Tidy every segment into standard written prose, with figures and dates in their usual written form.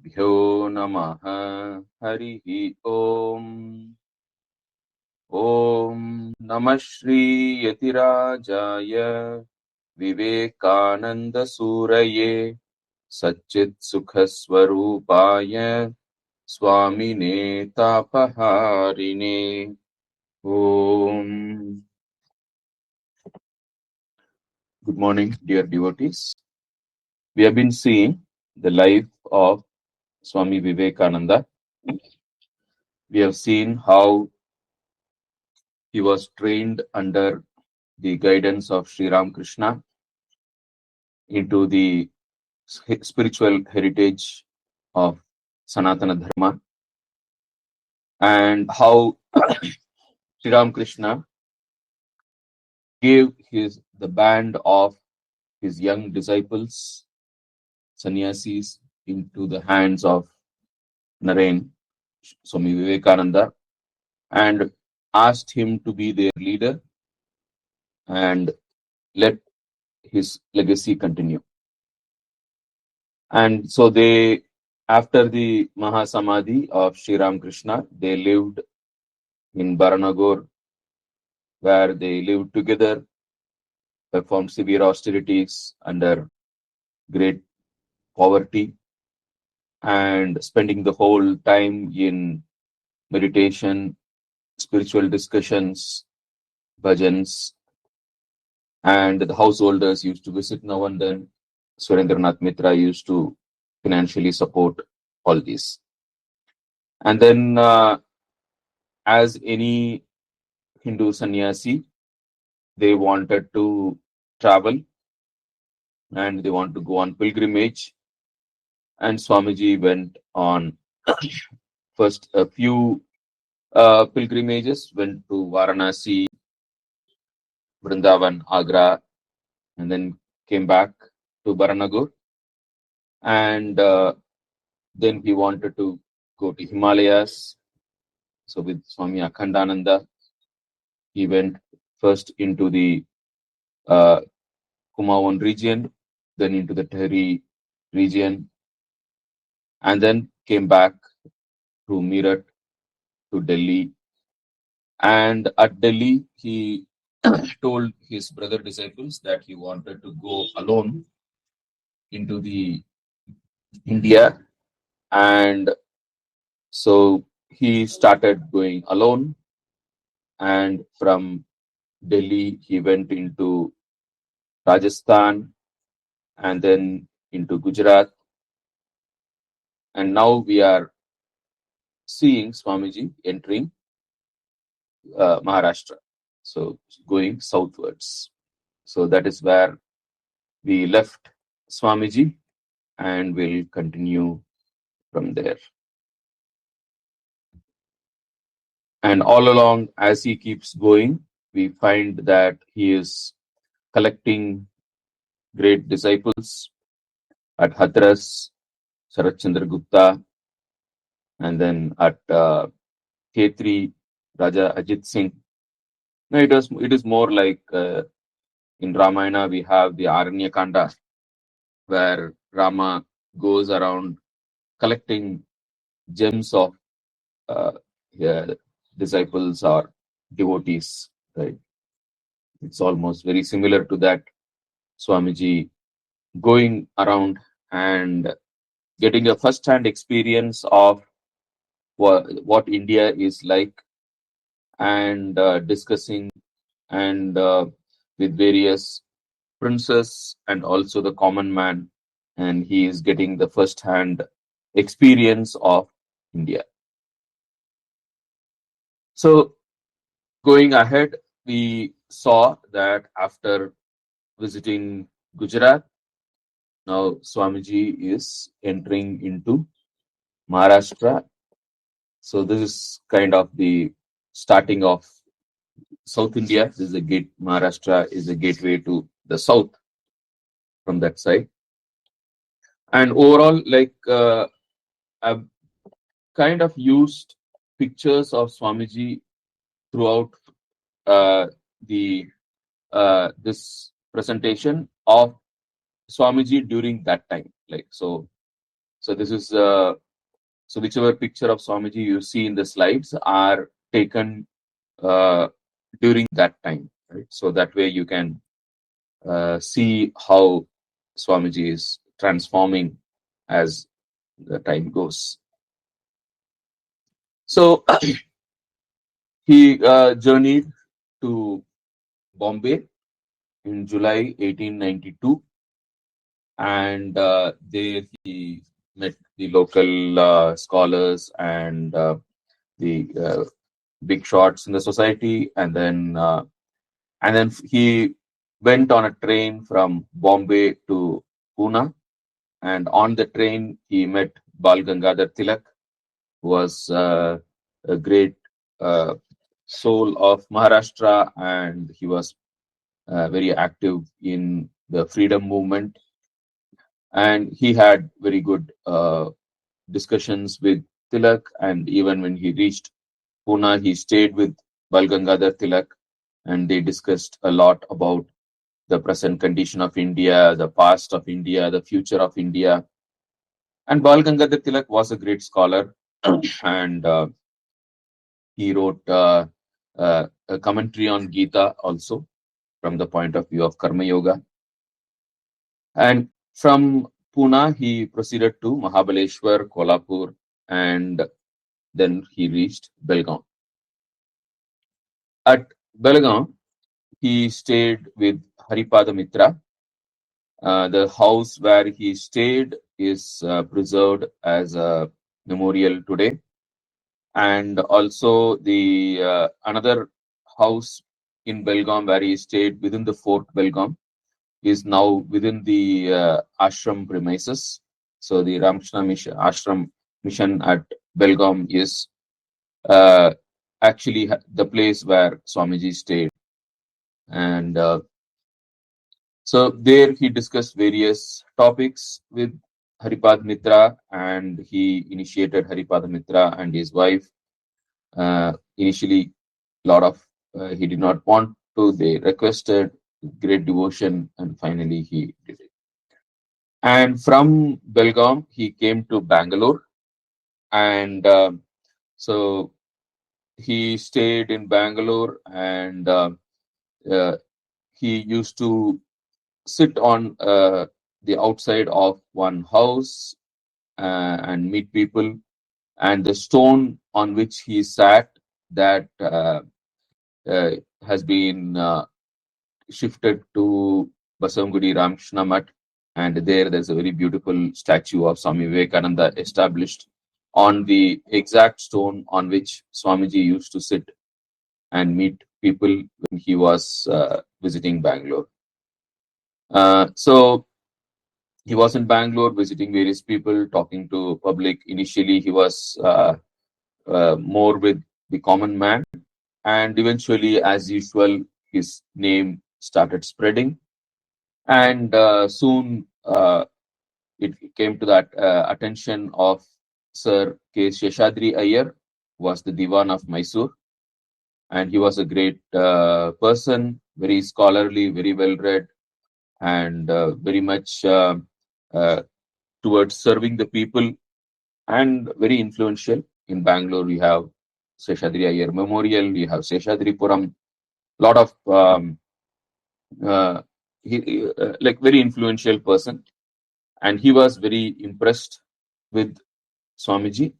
श्रीगुरुभ्यो नमः। हरिः ओम्। ॐ नमः श्रीयतिराजाय विवेकानन्दसूरये सच्चित्सुखस्वरूपाय स्वामिने तापहारिणे। Om. Good morning, dear devotees. We have been seeing the life of Swami Vivekananda. We have seen how he was trained under the guidance of Sri Ramakrishna into the spiritual heritage of Sanatana Dharma, and how Sri Ramakrishna gave the band of his young disciples, sannyasis, into the hands of Narayan, Swami Vivekananda, and asked him to be their leader and let his legacy continue. And so they, after the Mahasamadhi of Sri Ramakrishna, they lived in Baranagore, where they lived together, performed severe austerities under great poverty, and spending the whole time in meditation, spiritual discussions, bhajans, and the householders used to visit now and then. Surendranath Mitra used to financially support all this. And then, as any Hindu sannyasi, they wanted to travel and they want to go on pilgrimage. And Swamiji went on first a few pilgrimages, went to Varanasi, Vrindavan, Agra, and then came back to Baranagur. And then he wanted to go to Himalayas. So with Swami Akhandananda, he went first into the Kumaon region, then into the Tehri region, and then came back to Meerut, to Delhi. And at Delhi, he told his brother disciples that he wanted to go alone into the India. And so he started going alone. And from Delhi, he went into Rajasthan and then into Gujarat. And now we are seeing Swamiji entering Maharashtra, so going southwards. So that is where we left Swamiji, and we'll continue from there. And all along, as he keeps going, we find that he is collecting great disciples at Hathras, Sarat Chandra Gupta, and then at Khetri, Raja Ajit Singh. No, it is more like in Ramayana we have the Aranyakanda, where Rama goes around collecting gems of disciples or devotees, right? It's almost very similar to that. Swamiji going around and getting a first-hand experience of what India is like, and discussing and with various princes and also the common man, and he is getting the first-hand experience of India. So going ahead, we saw that after visiting Gujarat, now Swamiji is entering into Maharashtra. So this is kind of the starting of South India. This is a gate. Maharashtra is a gateway to the south from that side. And overall, like I've kind of used pictures of Swamiji throughout this presentation of Swamiji during that time. Like, so So this is so whichever picture of Swamiji you see in the slides are taken during that time, right? So that way you can see how Swamiji is transforming as the time goes. So he journeyed to Bombay in July 1892, and there he met the local scholars and the big shots in the society, and then he went on a train from Bombay to Pune, and on the train he met Bal Gangadhar Tilak, who was a great uh, soul of Maharashtra, and he was very active in the freedom movement, and he had very good discussions with Tilak, and even when he reached Pune, he stayed with Bal Gangadhar Tilak, and they discussed a lot about the present condition of India, the past of India, the future of India. And Bal Gangadhar Tilak was a great scholar, and he wrote a commentary on Gita also from the point of view of Karma Yoga. And from Pune, he proceeded to Mahabaleshwar, Kolhapur, and then he reached Belgaum. At Belgaum, he stayed with Haripada Mitra. The house where he stayed is preserved as a memorial today, and also the another house in Belgaum where he stayed within the Fort Belgaum is now within the ashram premises. So the Ramkrishna Mission, ashram mission at Belgaum is uh, actually the place where Swamiji stayed, and so there he discussed various topics with Haripad Mitra, and he initiated Haripad Mitra and his wife. Initially, lot of he did not want to. They requested great devotion, and finally he did it. And from Belgaum, he came to Bangalore, and so he stayed in Bangalore, and uh, he used to sit on the outside of one house and meet people. And the stone on which he sat, that uh, has been shifted to Basavangudi Ramkrishna Math, and there's a very beautiful statue of Swami Vivekananda established on the exact stone on which Swamiji used to sit and meet people when he was visiting Bangalore. So he was in Bangalore visiting various people, talking to public. Initially, he was more with the common man, and eventually, as usual, his name started spreading, and soon it came to that attention of Sir K. Sheshadri Iyer, who was the Diwan of Mysore, and he was a great person, very scholarly, very well read, and very much uh, towards serving the people, and very influential. In Bangalore, we have Seshadri Iyer Memorial, we have Seshadripuram, lot of uh, like very influential person, and he was very impressed with Swamiji,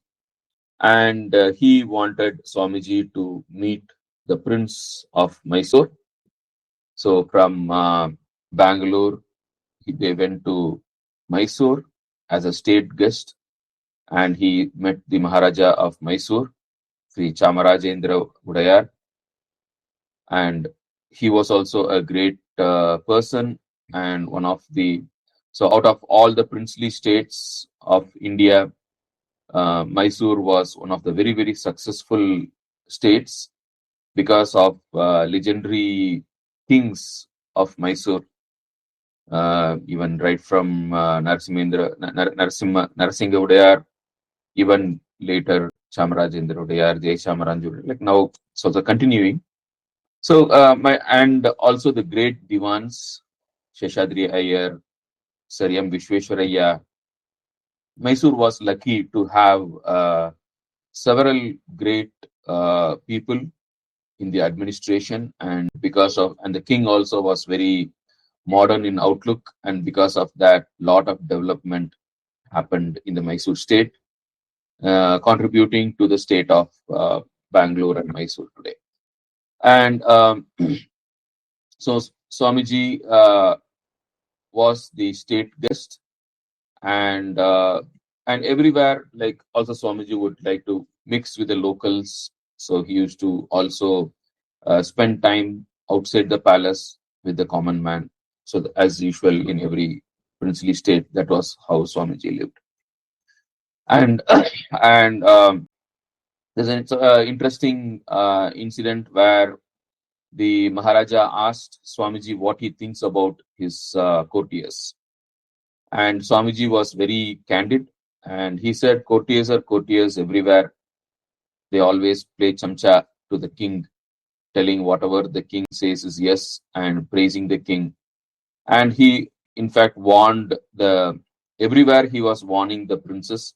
and he wanted Swamiji to meet the Prince of Mysore. So from Bangalore, they went to Mysore as a state guest, and he met the Maharaja of Mysore, Sri Chamarajendra Udayar, and he was also a great person, and one of the, so out of all the princely states of India, Mysore was one of the very, very successful states because of legendary kings of Mysore, even right from Narasimha Udayar, even later Chamarajendra Udayar, Jai Chamarajendra, like now it's also continuing. So and also the great divans, Sheshadri Iyer, Sir M. Vishweshwaraya, Mysore was lucky to have several great people in the administration, and the king also was very modern in outlook, and because of that, lot of development happened in the Mysore state, contributing to the state of Bangalore and Mysore today. And so Swamiji was the state guest, and everywhere, like also Swamiji would like to mix with the locals. So he used to also spend time outside the palace with the common man. So as usual in every princely state, that was how Swamiji lived. And and there's an interesting incident where the Maharaja asked Swamiji what he thinks about his courtiers. And Swamiji was very candid, and he said, courtiers are courtiers everywhere. They always play chamcha to the king, telling whatever the king says is yes and praising the king. And he, in fact, everywhere he was warning the princess,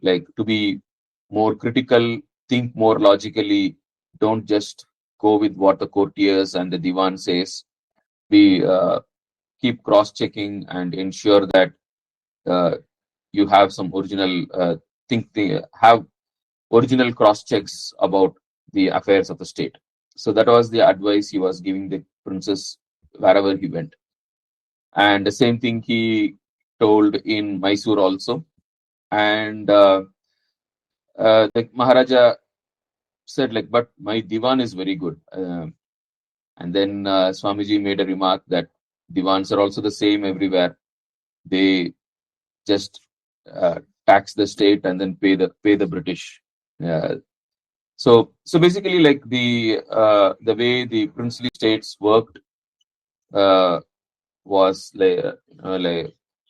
like to be more critical, think more logically, don't just go with what the courtiers and the divan says. Be keep cross-checking and ensure that uh, you have some original have original cross checks about the affairs of the state. So that was the advice he was giving the princess wherever he went. And the same thing he told in Mysore also. And the Maharaja said, like, but my divan is very good. And then Swamiji made a remark that divans are also the same everywhere. They just tax the state and then pay the British. Uh, so basically, like the way the princely states worked uh, was like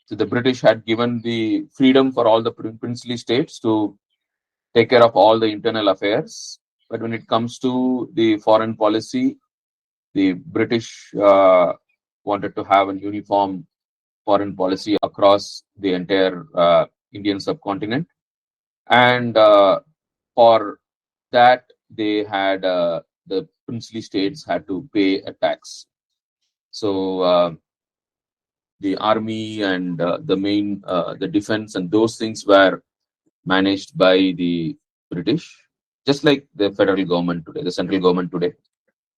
so the British had given the freedom for all the princely states to take care of all the internal affairs, but when it comes to the foreign policy, the British wanted to have a uniform foreign policy across the entire Indian subcontinent, and for that they had the princely states had to pay a tax. So the army and the defense and those things were managed by the British, just like the federal government today, the central government today,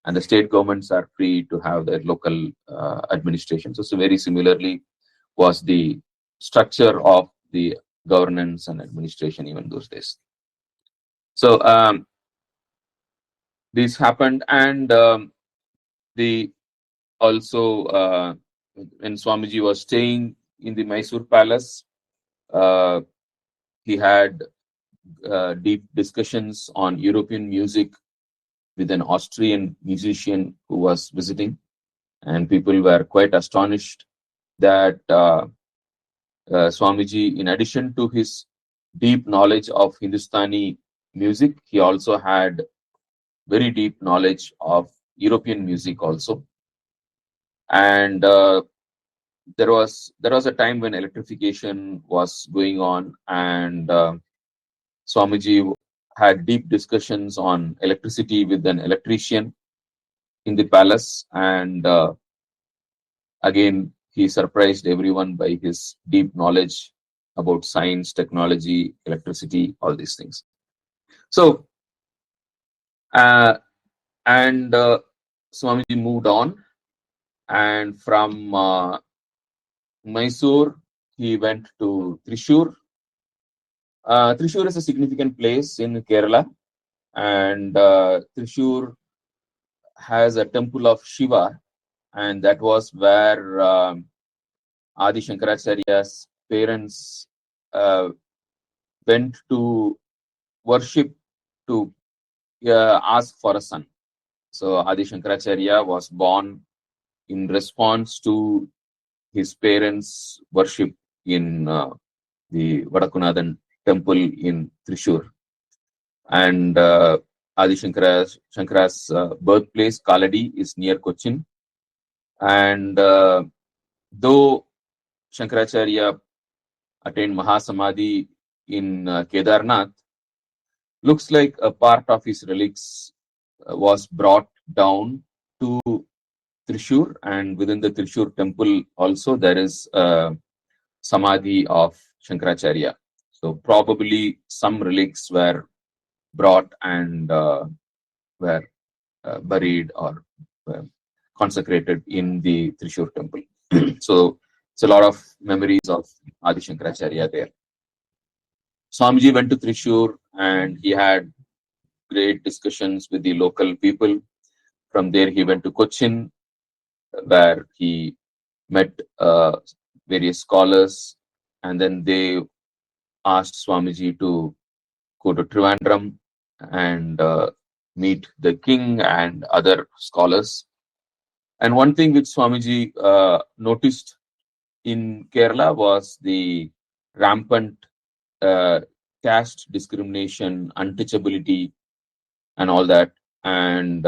and the state governments are free to have their local administration. So very similarly was the structure of the governance and administration even those days. So this happened, and the also when Swamiji was staying in the Mysore palace, uh, he had deep discussions on European music with an Austrian musician who was visiting, and people were quite astonished that Swamiji, in addition to his deep knowledge of Hindustani music, he also had very deep knowledge of European music also. And there was a time when electrification was going on, and Swamiji had deep discussions on electricity with an electrician in the palace, and again he surprised everyone by his deep knowledge about science, technology, electricity, all these things. So and Swamiji moved on, and from Mysore he went to Thrissur. Thrissur is a significant place in Kerala, and Thrissur has a temple of Shiva, and that was where Adi Shankaracharya's parents went to worship, to ask for a son. So Adi Shankaracharya was born in response to his parents' worship in the Vadakunathan temple in Thrissur. And Adi Shankara's birthplace, Kaladi, is near Cochin. And though Shankaracharya attained Mahasamadhi in Kedarnath, looks like a part of his relics was brought down to Trishur, and within the Trishur temple also there is a Samadhi of Shankaracharya. So probably some relics were brought and were buried or consecrated in the Trishur temple. So it's a lot of memories of Adi Shankaracharya there. Swamiji went to Trishur and he had great discussions with the local people. From there, he went to Cochin, where he met various scholars, and then they asked Swamiji to go to Trivandrum and meet the king and other scholars. And one thing which Swamiji noticed in Kerala was the rampant caste discrimination, untouchability, and all that. And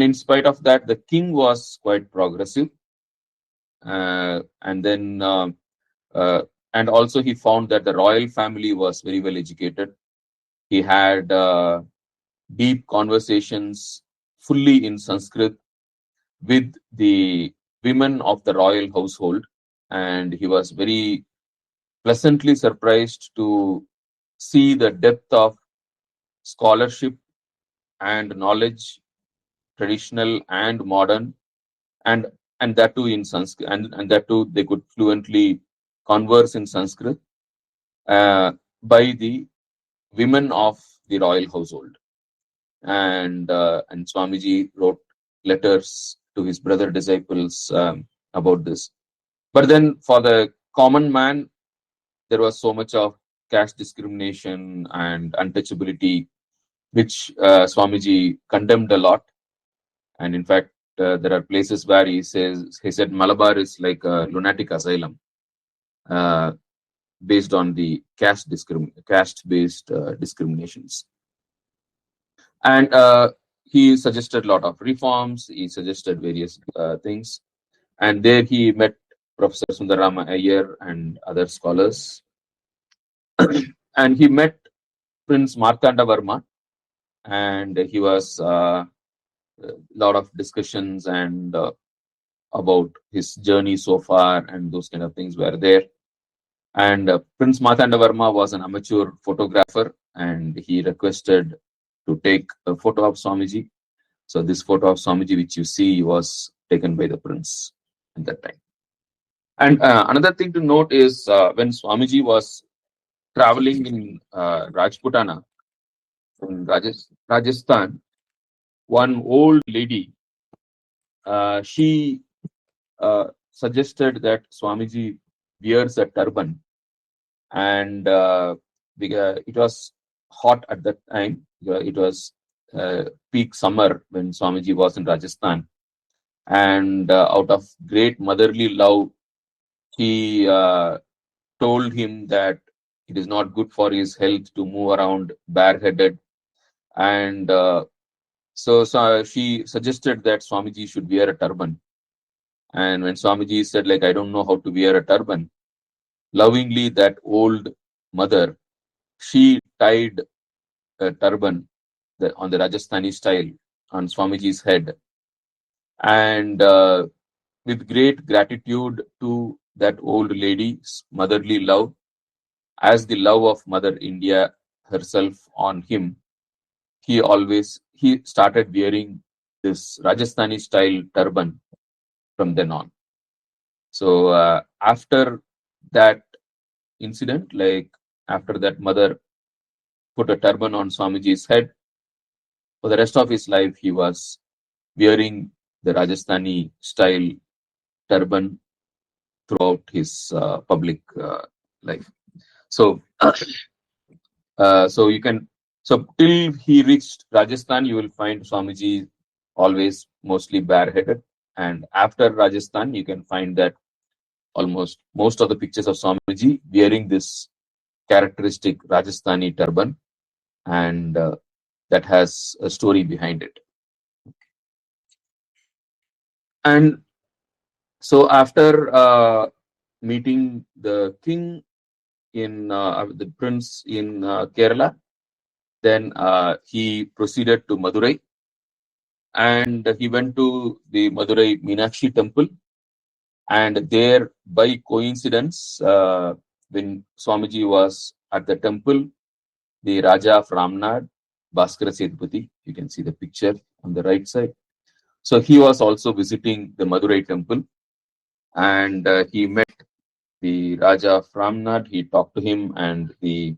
in spite of that, the king was quite progressive. And then, and also he found that the royal family was very well educated. He had deep conversations fully in Sanskrit with the women of the royal household, and he was very pleasantly surprised to see the depth of scholarship and knowledge, traditional and modern, and that too in Sanskrit, and that too they could fluently converse in Sanskrit by the women of the royal household. And Swamiji wrote letters to his brother disciples about this. But then for the common man, there was so much of caste discrimination and untouchability, which Swamiji condemned a lot. And in fact, there are places where he said Malabar is like a lunatic asylum based on the caste-based discriminations. And he suggested a lot of reforms. He suggested various things. And there he met Professor Sundarama Iyer and other scholars. And he met Prince Martanda Varma, and he was a lot of discussions and about his journey so far, and those kind of things were there. And Prince Martanda Varma was an amateur photographer, and he requested to take a photo of Swamiji. So this photo of Swamiji, which you see, was taken by the prince at that time. And another thing to note is when Swamiji was traveling in Rajputana, in Rajasthan, one old lady, she suggested that Swamiji wears a turban, and it was hot at that time. It was peak summer when Swamiji was in Rajasthan, and out of great motherly love, she told him that it is not good for his health to move around bareheaded, and so she suggested that Swamiji should wear a turban. And when Swamiji said, like, I don't know how to wear a turban, lovingly that old mother, she tied a turban on the Rajasthani style on Swamiji's head. And with great gratitude to that old lady's motherly love, as the love of Mother India herself on him, he started wearing this Rajasthani style turban from then on. So after that incident, like after that mother put a turban on Swamiji's head, for the rest of his life he was wearing the Rajasthani style turban throughout his public life. So so you can, so till he reached Rajasthan, you will find Swamiji always mostly bareheaded, and after Rajasthan you can find that almost most of the pictures of Swamiji wearing this characteristic Rajasthani turban, and that has a story behind it. And so after meeting the king the prince in Kerala. Then he proceeded to Madurai, and he went to the Madurai Meenakshi temple. And there, by coincidence, when Swamiji was at the temple, the Raja of Ramnad, Bhaskara Sethupathi, you can see the picture on the right side. So he was also visiting the Madurai temple, and he met the Raja of Ramnad. He talked to him, and the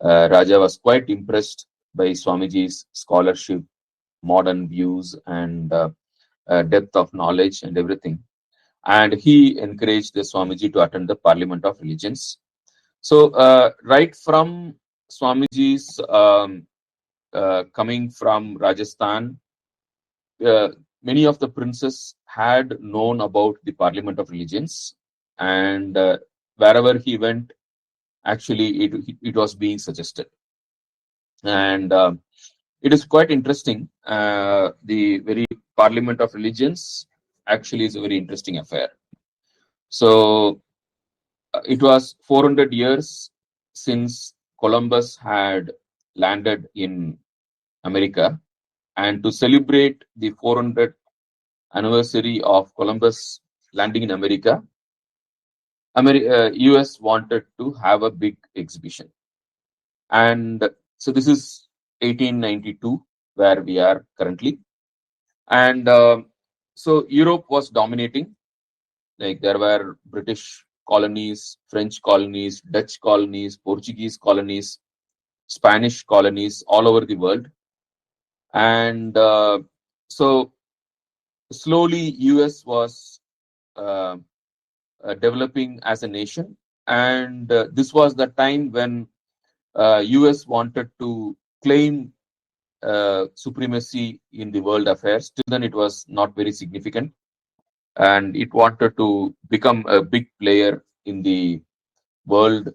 Raja was quite impressed by Swamiji's scholarship, modern views, and depth of knowledge and everything. And he encouraged the Swamiji to attend the Parliament of Religions. So, right from Swamiji's coming from Rajasthan, many of the princes had known about the Parliament of Religions, and wherever he went, actually it was being suggested. And it is quite interesting. The very Parliament of Religions actually is a very interesting affair. So it was 400 years since Columbus had landed in America, and to celebrate the 400th anniversary of Columbus landing in America, US wanted to have a big exhibition. And so this is 1892, where we are currently. And so Europe was dominating. Like there were British colonies, French colonies, Dutch colonies, Portuguese colonies, Spanish colonies all over the world. And so slowly US was developing as a nation. And this was the time when US wanted to claim supremacy in the world affairs. Till then, it was not very significant, and it wanted to become a big player in the world,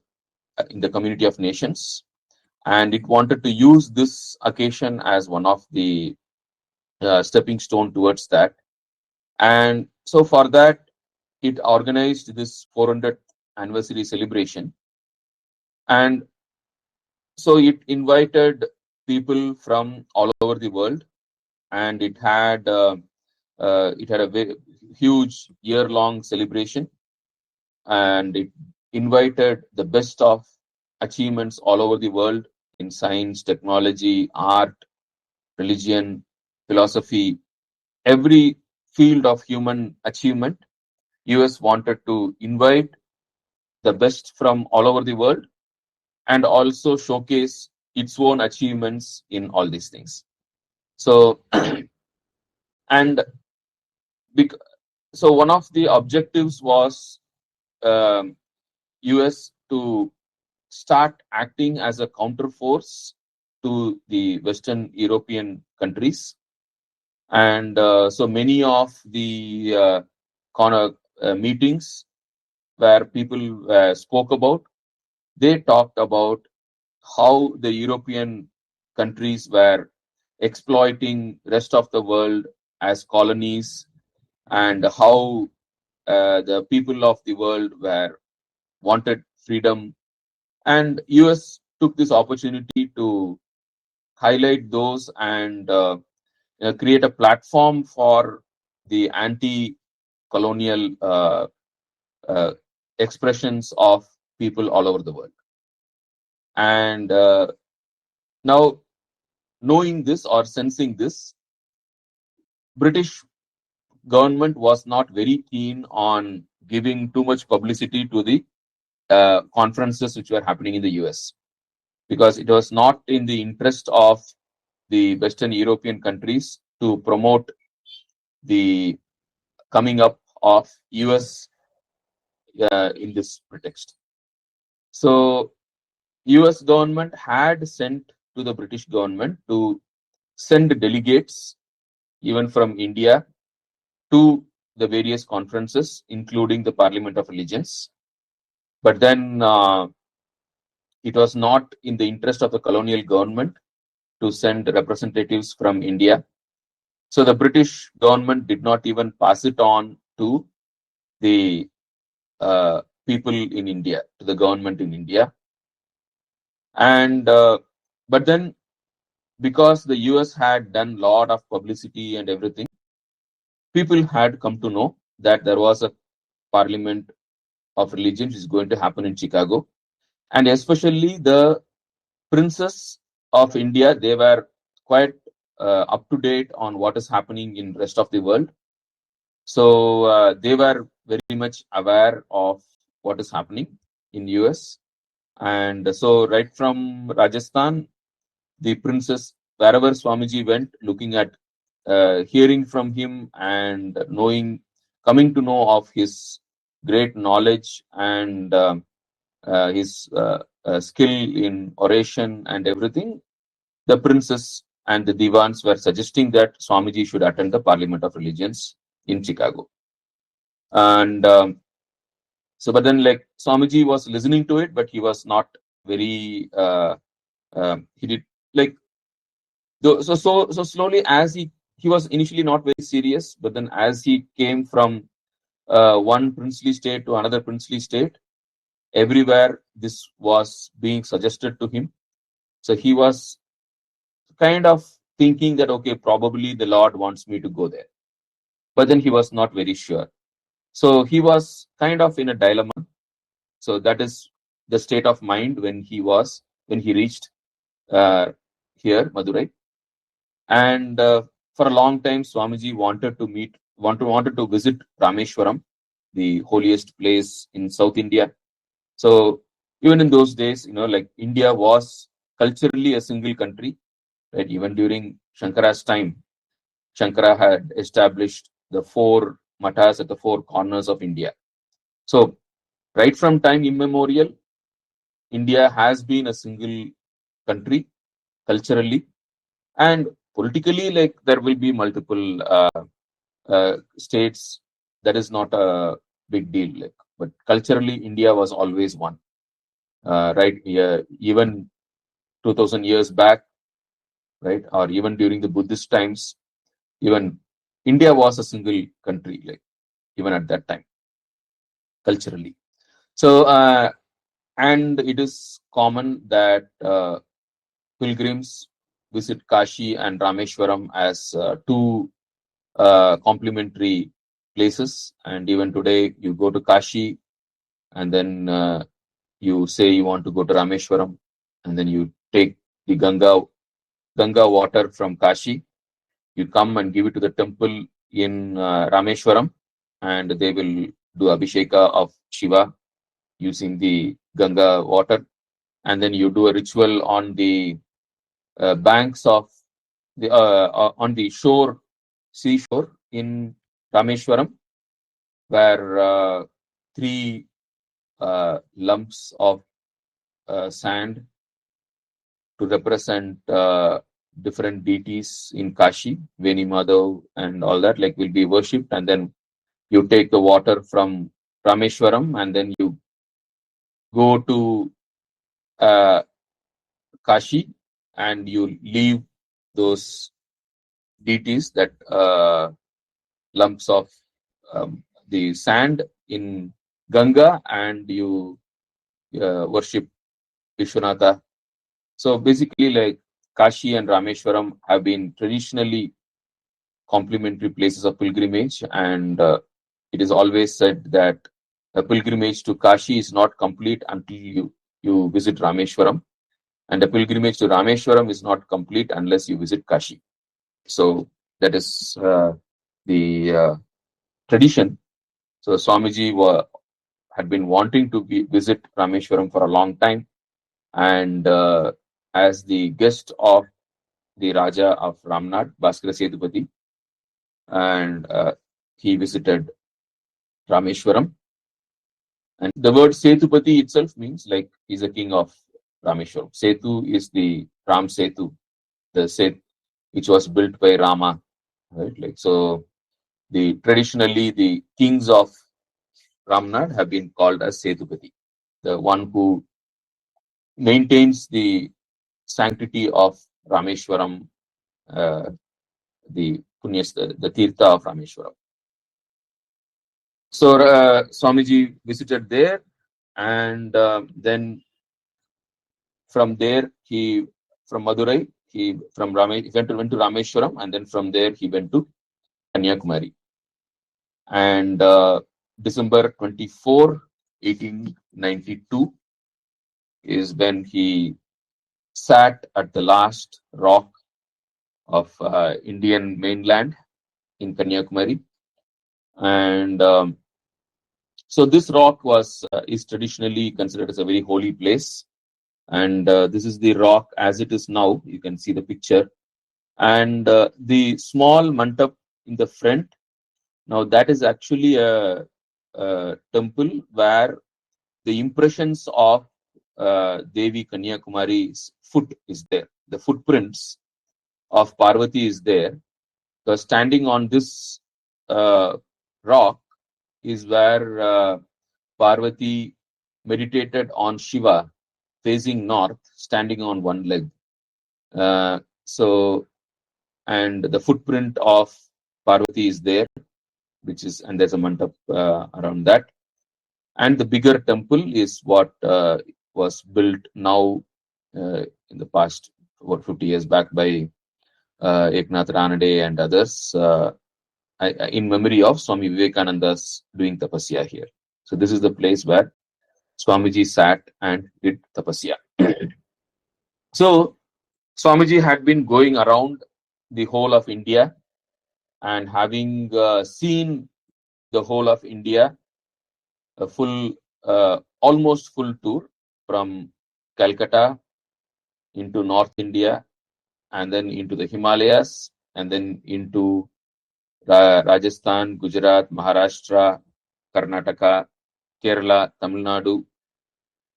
in the community of nations, and it wanted to use this occasion as one of the stepping stone towards that. And so, for that, it organized this 400th anniversary celebration, and so it invited people from all over the world, and it had a very huge year-long celebration, and it invited the best of achievements all over the world in science, technology, art, religion, philosophy, every field of human achievement. US wanted to invite the best from all over the world and also showcase its own achievements in all these things. So, and so one of the objectives was US to start acting as a counterforce to the Western European countries. And so many of the meetings where people spoke about, they talked about how the European countries were exploiting rest of the world as colonies, and how the people of the world were wanted freedom. And US took this opportunity to highlight those and create a platform for the anti-colonial uh, expressions of people all over the world. And now, knowing this or sensing this, British government was not very keen on giving too much publicity to the conferences which were happening in the US, because it was not in the interest of the Western European countries to promote the coming up of US in this pretext. So US government had sent to the British government to send delegates even from India to the various conferences, including the Parliament of Religions. But then it was not in the interest of the colonial government to send representatives from India. So the British government did not even pass it on to the people in India, to the government in India. And but then, because the US had done lot of publicity and everything, people had come to know that there was a parliament of religions is going to happen in Chicago, and especially the princes of India, they were quite up to date on what is happening in rest of the world. So they were very much aware of what is happening in US. And so right from Rajasthan, the princes, wherever Swamiji went, looking at, hearing from him and knowing, coming to know of his great knowledge and his skill in oration and everything, the princes and the divans were suggesting that Swamiji should attend the Parliament of Religions in Chicago. And so, but then, like, Swamiji was listening to it, but he was not very, he did, like, so slowly, as he was initially not very serious, but then as he came from one princely state to another princely state, everywhere this was being suggested to him. So he was kind of thinking that, okay, probably the Lord wants me to go there. But then he was not very sure. So he was kind of in a dilemma. So that is the state of mind when he reached here, Madurai. And for a long time, Swamiji wanted to visit Rameshwaram, the holiest place in South India. So even in those days, like, India was culturally a single country, right? Even during Shankara's time, Shankara had established the 4 mathas at the 4 corners of India. So right from time immemorial, India has been a single country culturally and politically. Like, there will be multiple states. That is not a big deal. Like, but culturally, India was always one. Right? Yeah, even 2000 years back, right? Or even during the Buddhist times, even India was a single country. Like, even at that time, culturally. So, and it is common that pilgrims visit Kashi and Rameshwaram as 2 complementary places. And even today, you go to Kashi, and then you say you want to go to Rameshwaram, and then you take the Ganga water from Kashi. You come and give it to the temple in Rameshwaram, and they will do Abhisheka of Shiva using the Ganga water. And then you do a ritual on the banks of on the seashore in Rameshwaram, where 3 lumps of sand to represent different deities in Kashi, Veni Madhav and all that, like, will be worshipped. And then you take the water from Rameshwaram, and then you go to uh, Kashi, and you leave those deities, that lumps of the sand in Ganga, and you worship Vishwanatha. So basically, like, Kashi and Rameshwaram have been traditionally complementary places of pilgrimage, and it is always said that a pilgrimage to Kashi is not complete until you visit Rameshwaram, and a pilgrimage to Rameshwaram is not complete unless you visit Kashi. So that is the tradition. So Swamiji had been wanting to visit Rameshwaram for a long time, and as the guest of the Raja of Ramnad, Bhaskara Sethupathi, and he visited Rameshwaram. And the word Sethupathi itself means, like, he's a king of Rameshwaram. Setu is the Ram Setu, the Set, which was built by Rama, right? Like, so traditionally the kings of Ramnad have been called as Sethupathi, the one who maintains the sanctity of Rameshwaram, the Punyas, the Tirtha of Rameshwaram. So Swamiji visited there, and then from there from Madurai he went to Rameshwaram, and then from there he went to Kanyakumari. And December 24, 1892 is when he sat at the last rock of Indian mainland in Kanyakumari. And so this rock is traditionally considered as a very holy place. And this is the rock as it is now. You can see the picture. And the small mantap in the front, now that is actually a temple where the impressions of Devi Kanyakumari's foot is there. The footprints of Parvati is there. So standing on this rock is where Parvati meditated on Shiva, facing north, standing on one leg. And the footprint of Parvati is there, and there's a mandap around that. And the bigger temple is what was built now in the past, about 50 years back, by Eknath Ranade and others, in memory of Swami Vivekananda's doing tapasya here. So this is the place where Swamiji sat and did tapasya. So Swamiji had been going around the whole of India, and having seen the whole of India, a full, almost full tour from Calcutta into North India, and then into the Himalayas, and then into Rajasthan, Gujarat, Maharashtra, Karnataka, Kerala, Tamil Nadu,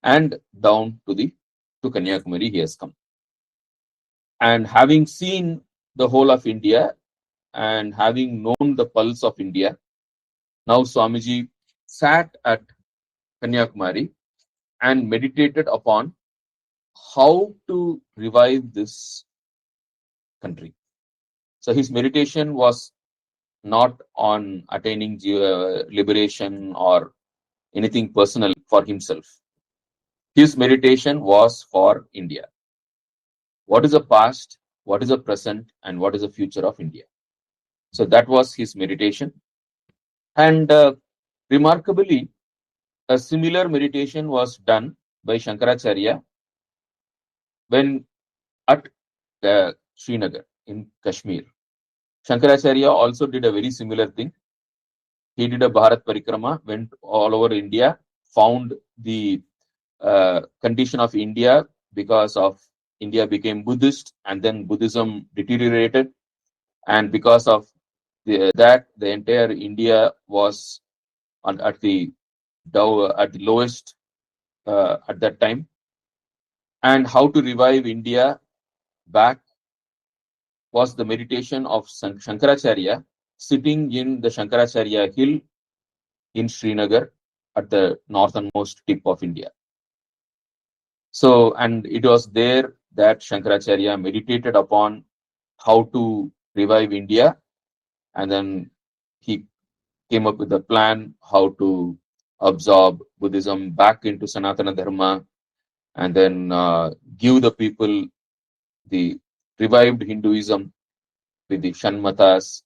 and down to Kanyakumari he has come. And having seen the whole of India and having known the pulse of India, now Swamiji sat at Kanyakumari and meditated upon how to revive this country. So his meditation was not on attaining liberation or anything personal for himself. His meditation was for India. What is the past, what is the present, and what is the future of India? So that was his meditation. And remarkably, a similar meditation was done by Shankaracharya when at Srinagar in Kashmir. Shankaracharya also did a very similar thing. He did a Bharat Parikrama, went all over India, found the condition of India because of India became Buddhist, and then Buddhism deteriorated, and because of that, the entire India was at the lowest at that time. And how to revive India back was the meditation of Shankaracharya, sitting in the Shankaracharya hill in Srinagar at the northernmost tip of India. So, and it was there that Shankaracharya meditated upon how to revive India, and then he came up with a plan how to absorb Buddhism back into Sanatana Dharma, and then give the people the revived Hinduism with the Shanmatas,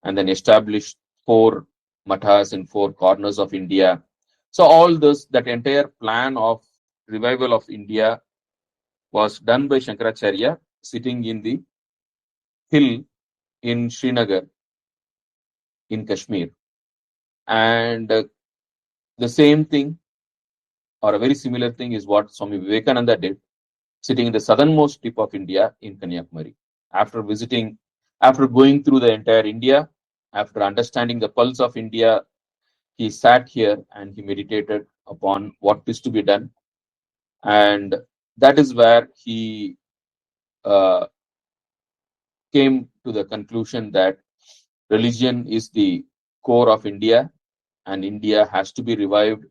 and then establish 4 mathas in 4 corners of India. So all this, that entire plan of revival of India was done by Shankaracharya sitting in the hill in Srinagar in Kashmir. And the same thing, or a very similar thing, is what Swami Vivekananda did, sitting in the southernmost tip of India in Kanyakumari. After going through the entire India, after understanding the pulse of India, he sat here and he meditated upon what is to be done. And that is where he came to the conclusion that religion is the core of India, and India has to be revived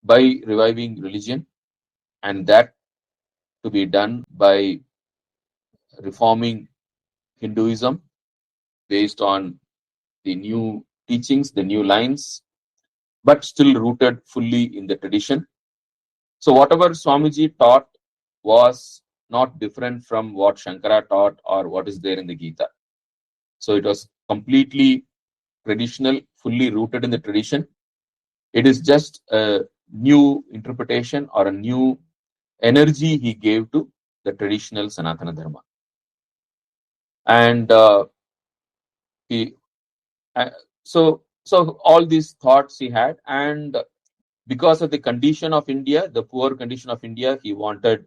by reviving religion, and that to be done by reforming Hinduism based on the new teachings, the new lines, but still rooted fully in the tradition. So whatever Swamiji taught was not different from what Shankara taught or what is there in the Gita. So it was completely traditional, fully rooted in the tradition. It is just a new interpretation or a new energy he gave to the traditional Sanatana Dharma. And he, so all these thoughts he had, and because of the condition of India, the poor condition of India, he wanted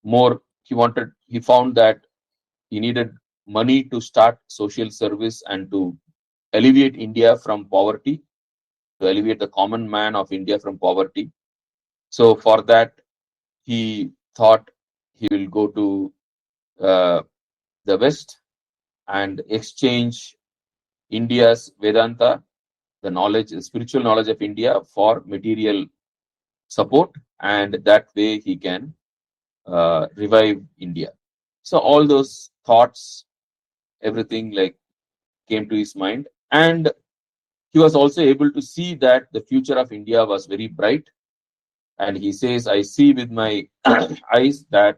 more. He found that he needed money to start social service and to alleviate India from poverty, to alleviate the common man of India from poverty. So for that, he thought he will go to the West and exchange India's Vedanta, the knowledge, the spiritual knowledge of India, for material support, and that way he can revive India. So all those thoughts, everything like came to his mind, and he was also able to see that the future of India was very bright. And he says, I see with my eyes that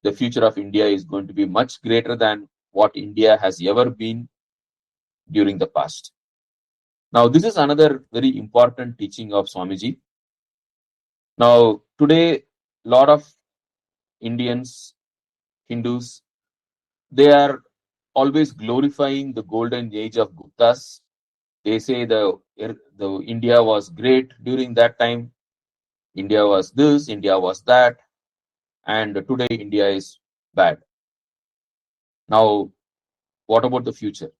the future of India is going to be much greater than what India has ever been during the past. Now, this is another very important teaching of Swamiji. Now, today, a lot of Indians, Hindus, they are always glorifying the golden age of Guptas. They say the India was great during that time. India was this, India was that, and today India is bad. Now, what about the future?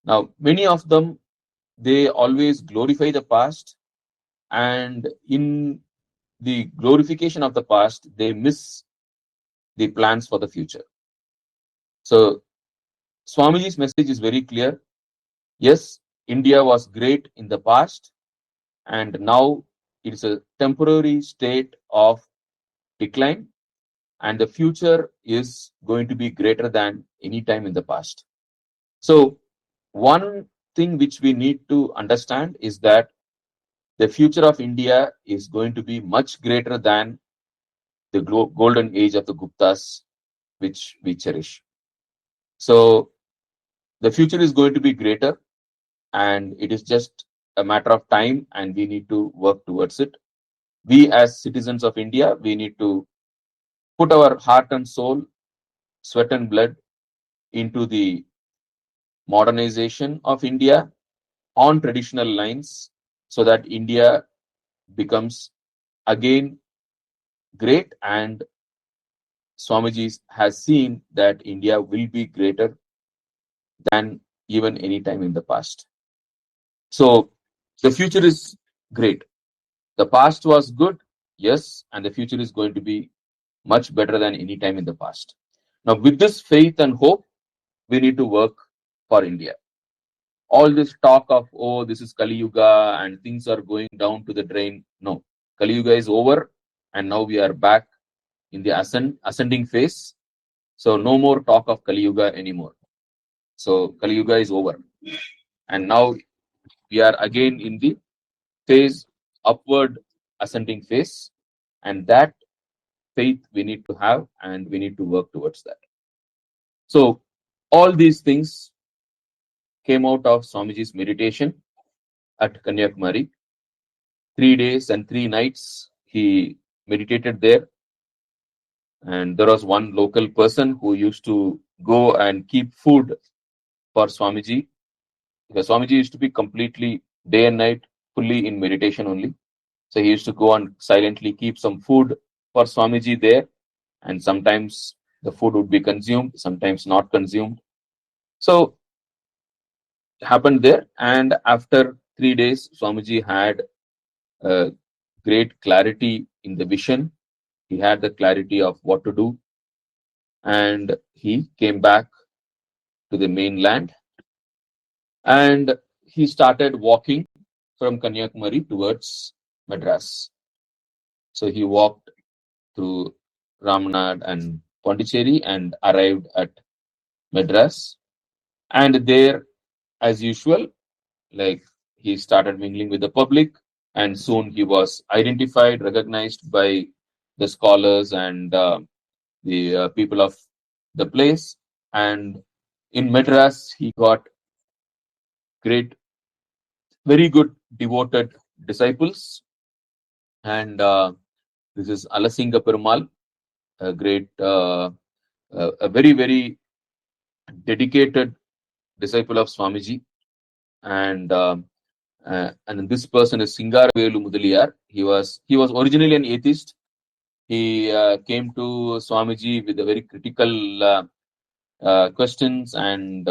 Now, many of them, they always glorify the past, and in the glorification of the past, they miss the plans for the future. So, Swamiji's message is very clear. Yes, India was great in the past, and now it's a temporary state of decline, and the future is going to be greater than any time in the past. So, one thing which we need to understand is that the future of India is going to be much greater than the golden age of the Guptas, which we cherish. So, the future is going to be greater, and it is just a matter of time, and we need to work towards it. We, as citizens of India, we need to put our heart and soul, sweat and blood into the modernization of India on traditional lines, so that India becomes again great, and Swamiji has seen that India will be greater than even any time in the past. So the future is great. The past was good, yes, and the future is going to be much better than any time in the past. Now, with this faith and hope, we need to work for India. All this talk of, oh, this is Kali Yuga and things are going down to the drain. No, Kali Yuga is over, and now we are back in the ascending phase. So no more talk of Kali Yuga anymore. So Kali Yuga is over, and now we are again in the phase, upward ascending phase, and that faith we need to have, and we need to work towards that. So all these things came out of Swamiji's meditation at Kanyakumari. 3 days and 3 nights he meditated there, and there was one local person who used to go and keep food for Swamiji, because Swamiji used to be completely day and night fully in meditation only. So he used to go and silently keep some food for Swamiji there, and sometimes the food would be consumed, sometimes not consumed. So it happened there, and after 3 days, Swamiji had great clarity in the vision. He had the clarity of what to do, and he came back to the mainland, and he started walking from Kanyakumari towards Madras. So he walked through Ramanad and Pondicherry and arrived at Madras. And there, as usual, like he started mingling with the public, and soon he was identified, recognized by the scholars and the people of the place. And in Madras, he got great, very good, devoted disciples. And this is Alasinga Perumal, a great, a very, very dedicated disciple of Swamiji. And and this person is Singaravelu Mudaliyar. He was originally an atheist. He came to Swamiji with a very critical questions and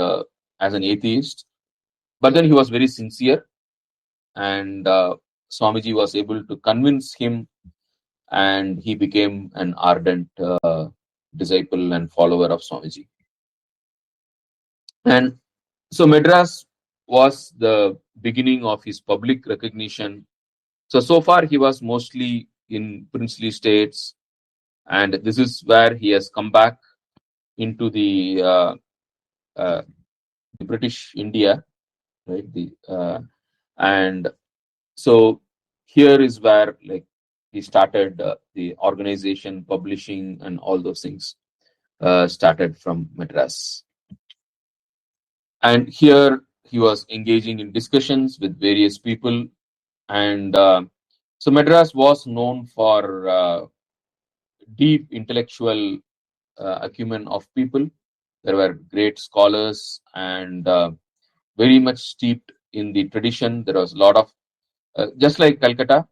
as an atheist. But then he was very sincere, and Swamiji was able to convince him, and he became an ardent disciple and follower of Swamiji. And so Madras was the beginning of his public recognition. So far he was mostly in princely states, and this is where he has come back into uh, the British India, right? And so here is where like he started the organization, publishing, and all those things started from Madras. And here he was engaging in discussions with various people, and so Madras was known for deep intellectual acumen of people. There were great scholars and very much steeped in the tradition. There was a lot of, just like Calcutta,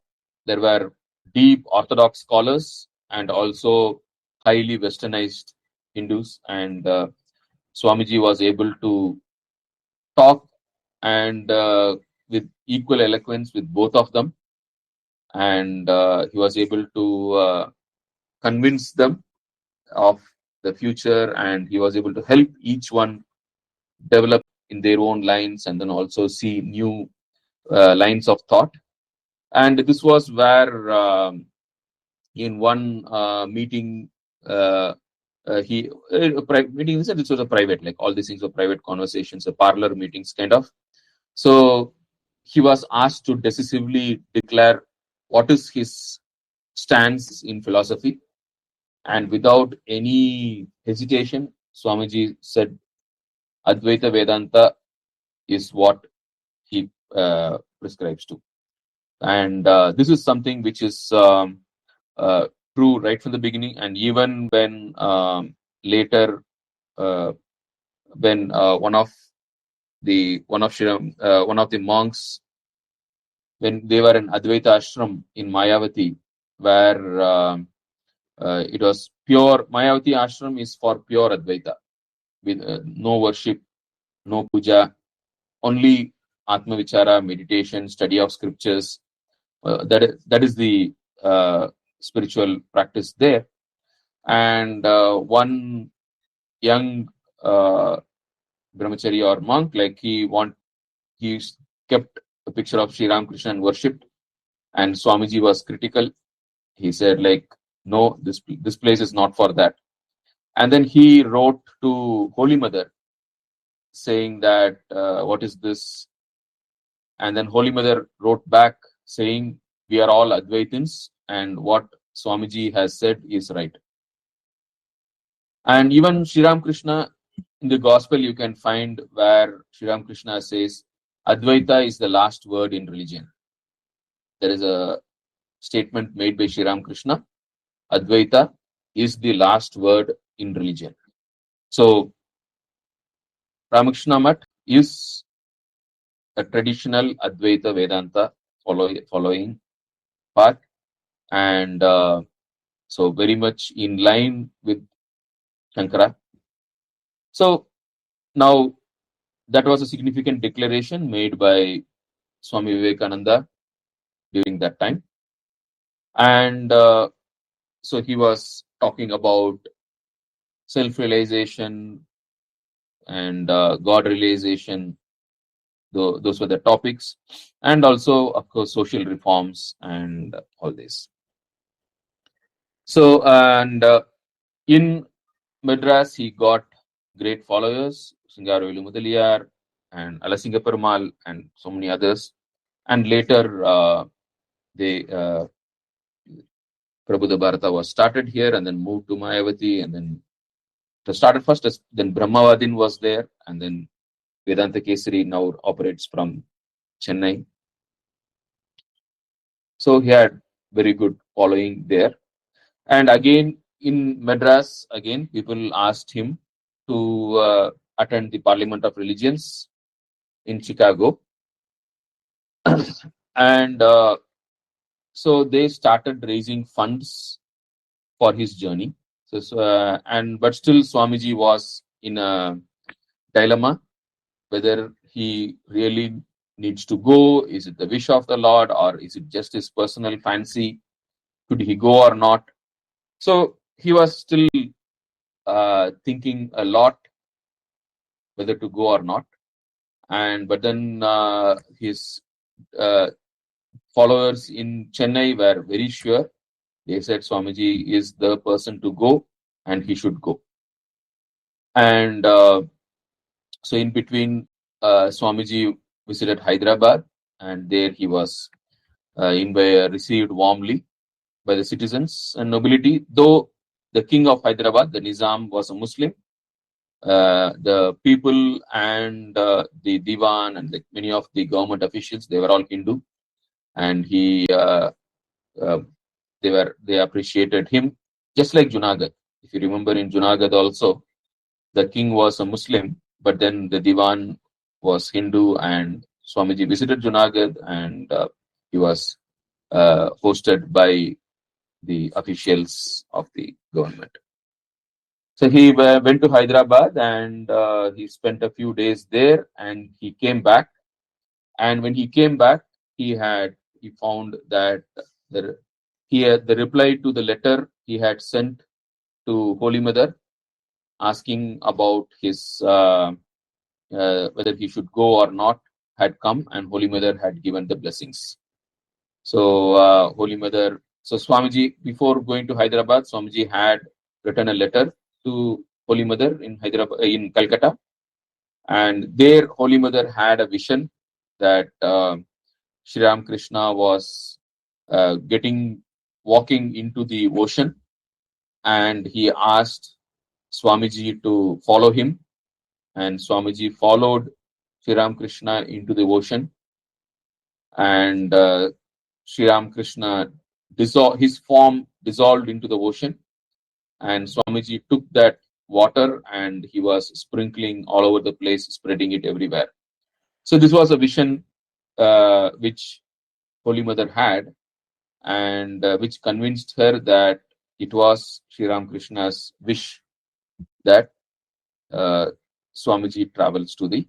there were deep orthodox scholars and also highly westernized Hindus. And Swamiji was able to talk and with equal eloquence with both of them. And he was able to convince them of the future, and he was able to help each one develop in their own lines and then also see new lines of thought. And this was where in one meeting, he meeting, this was a private, like all these things were private conversations, a parlor meetings kind of. So he was asked to decisively declare what is his stance in philosophy. And without any hesitation, Swamiji said, Advaita Vedanta is what he prescribes to. And this is something which is true right from the beginning. And even when later, when one of the monks, when they were in Advaita Ashram in Mayavati, where it was pure, Mayavati Ashram is for pure Advaita, with no worship, no puja, only Atma Vichara, meditation, study of scriptures. That is the spiritual practice there. And one young brahmachari or monk, like he kept a picture of Sri Ramakrishna and worshipped. And Swamiji was critical. He said, like, no, this place is not for that. And then he wrote to Holy Mother saying that what is this? And then Holy Mother wrote back saying, we are all Advaitins, and what Swamiji has said is right. And even Sri Ramakrishna, in the Gospel, you can find where Sri Ramakrishna says, Advaita is the last word in religion. There is a statement made by Sri Ramakrishna, Advaita is the last word in religion. So, Ramakrishna Math is a traditional Advaita Vedanta following path, and so very much in line with Shankara. So now that was a significant declaration made by Swami Vivekananda during that time. And so he was talking about self-realization and God realization. Those were the topics. And also, of course, social reforms and all this. So, and in Madras, he got great followers, Singaravelu Mudaliyar and Alasinga Perumal and so many others. and later they Prabhupada Bharata was started here and then moved to Mayavati, and then it started first. Then Brahmavadin was there, and then Vedanta Kesari now operates from Chennai. So he had very good following there. And again in Madras, again people asked him to attend the Parliament of Religions in Chicago, and so they started raising funds for his journey. But still Swamiji was in a dilemma whether he really needs to go. Is it the wish of the Lord, or is it just his personal fancy? Could he go or not? So he was still thinking a lot whether to go or not. But then his followers in Chennai were very sure. They said Swamiji is the person to go, and he should go. And so in between, Swamiji visited Hyderabad, and there he was received warmly by the citizens and nobility. Though the king of Hyderabad, the Nizam, was a Muslim, the people and the Diwan and many of the government officials, they were all Hindu, and they appreciated him, just like Junagadh. If you remember, in Junagadh also, the king was a Muslim, but then the Diwan was Hindu, and Swamiji visited Junagadh, and he was hosted by the officials of the government. So he went to Hyderabad, and he spent a few days there, and he came back. And when he came back, he found that the reply to the letter he had sent to Holy Mother, asking about his whether he should go or not, had come, and Holy Mother had given the blessings. So Swamiji, before going to Hyderabad, Swamiji had written a letter to Holy Mother in Calcutta, and there Holy Mother had a vision that Sri Ramakrishna was walking into the ocean, and he asked Swamiji to follow him, and Swamiji followed Sri Ramakrishna into the ocean, and Sri Ramakrishna his form dissolved into the ocean, and Swamiji took that water and he was sprinkling all over the place, spreading it everywhere. So this was a vision which Holy Mother had, and which convinced her that it was Sri Ramakrishna's wish that Swamiji travels to the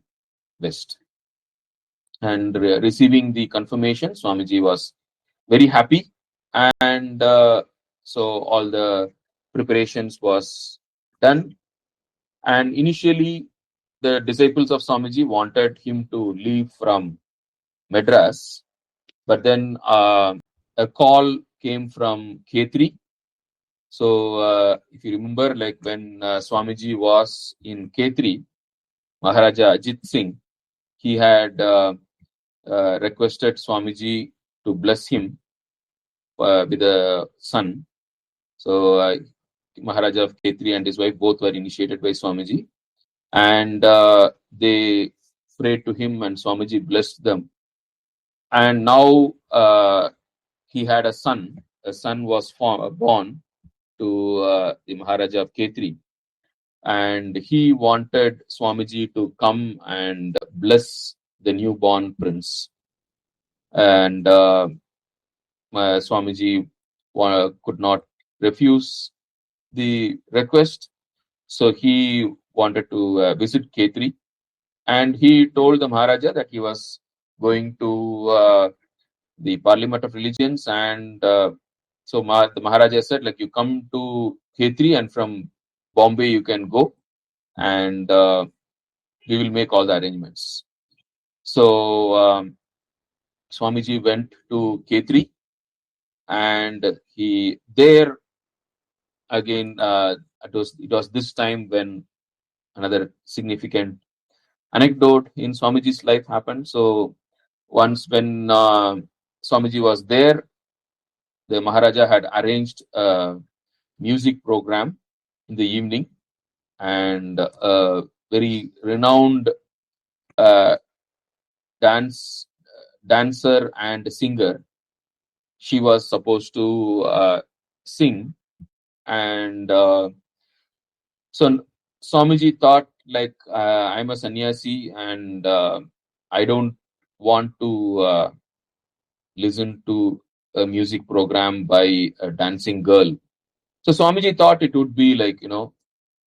west. And receiving the confirmation, Swamiji was very happy, and so all the preparations was done. And initially, the disciples of Swamiji wanted him to leave from Madras, but then a call came from Khetri. So if you remember, like when Swamiji was in Khetri, Maharaja Ajit Singh, he had requested Swamiji to bless him with a son. So Maharaja of Khetri and his wife both were initiated by Swamiji, and they prayed to him, and Swamiji blessed them. And now he had a son. A son was born to the Maharaja of Khetri, and he wanted Swamiji to come and bless the newborn prince. And Swamiji could not refuse the request, so he wanted to visit Khetri, and he told the Maharaja that he was going to the Parliament of Religions, and so the Maharaja said, like, you come to Khetri, and from Bombay you can go, and we will make all the arrangements. So Swamiji went to Khetri, and he there again. It was this time when another significant anecdote in Swamiji's life happened. So Once when Swamiji was there, the Maharaja had arranged a music program in the evening, and a very renowned uh, dance dancer and singer. She was supposed to sing, and so Swamiji thought, like, I'm a sannyasi, and I don't want to listen to a music program by a dancing girl. So Swamiji thought it would be like,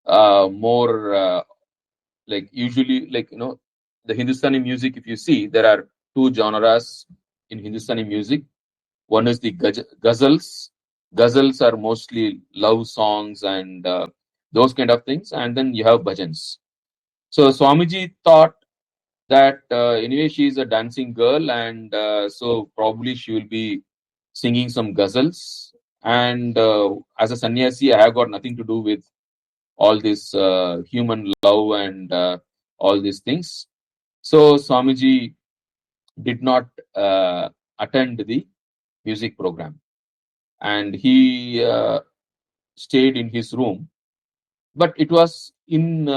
more like, usually, like, the Hindustani music. If you see, there are two genres in Hindustani music. One is the ghazals. Ghazals are mostly love songs and those kind of things, and then you have bhajans. So Swamiji thought that anyway she is a dancing girl, and so probably she will be singing some ghazals. And as a sannyasi, I have got nothing to do with all this human love and all these things. So Swamiji did not attend the music program, and he stayed in his room. But it was in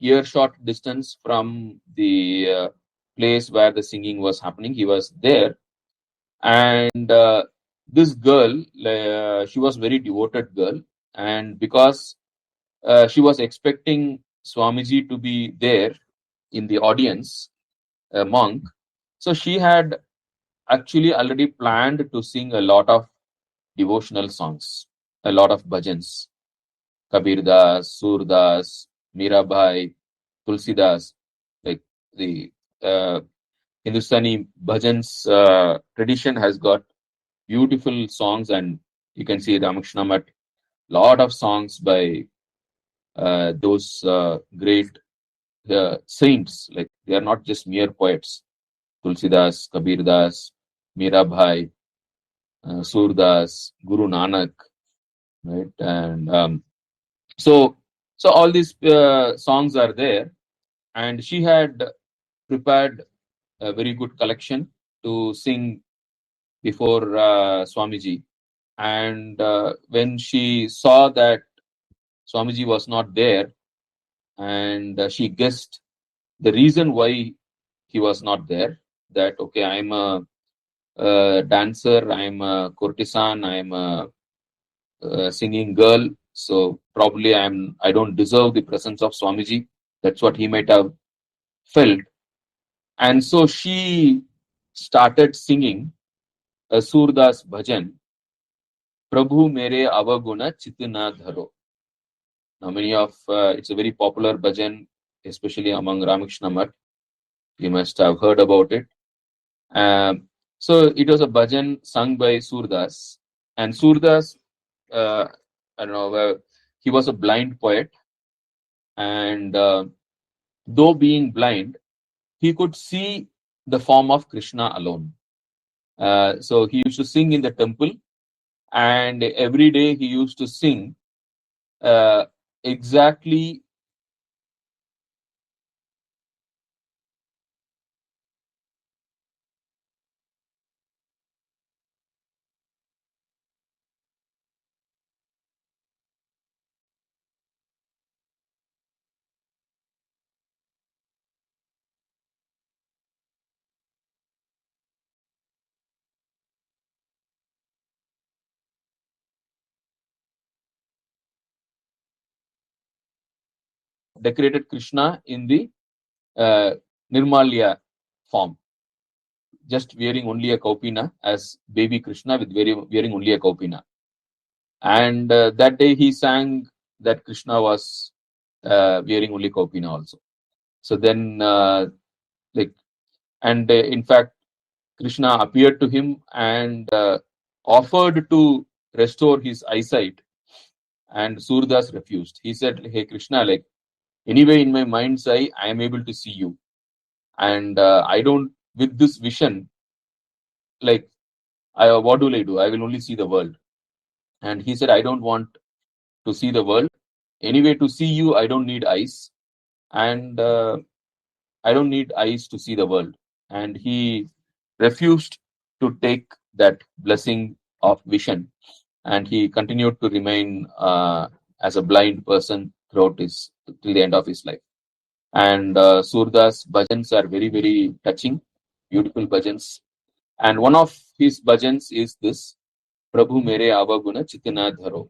earshot distance from the place where the singing was happening. He was there, and this girl, she was very devoted girl, and because she was expecting Swamiji to be there in the audience, a monk, so she had actually already planned to sing a lot of devotional songs, a lot of bhajans, Kabir Das, Surdas, Mirabai, Tulsidas, like the uh, Hindustani bhajans tradition has got beautiful songs, and you can see Ramakrishna Math, lot of songs by those great saints. Like, they are not just mere poets. Tulsidas, Kabir Das, Mirabai, Surdas, Guru Nanak, right? And so, so all these songs are there, and she had prepared a very good collection to sing before Swamiji. And when she saw that Swamiji was not there, and she guessed the reason why he was not there, that okay, I'm a dancer, I'm a courtesan, I'm a singing girl, so probably I don't deserve the presence of Swamiji. That's what he might have felt. And so she started singing a Surdas bhajan, Prabhu Mere Avaguna Chitna Dharo. Now, many of it's a very popular bhajan, especially among Ramakrishna Math. You must have heard about it. So it was a bhajan sung by Surdas, and Surdas, I don't know, he was a blind poet, and though being blind, he could see the form of Krishna alone. So he used to sing in the temple, and every day he used to sing uh, exactly decorated Krishna in the uh, Nirmalya form, just wearing only a kaupina as baby Krishna with wearing only a kaupina. And that day he sang that Krishna was wearing only kaupina also. So then, like, and in fact, Krishna appeared to him and offered to restore his eyesight, and Surdas refused. He said, "Hey Krishna, like, anyway, in my mind's eye, I am able to see you, and I don't, with this vision, like, what will I do? I will only see the world." And he said, "I don't want to see the world. Anyway, to see you, I don't need eyes, and I don't need eyes to see the world." and he refused to take that blessing of vision, and he continued to remain as a blind person throughout his till the end of his life. And Surdas bhajans are very, very touching, beautiful bhajans. And one of his bhajans is this: Prabhu mere avaguna chitina dharo.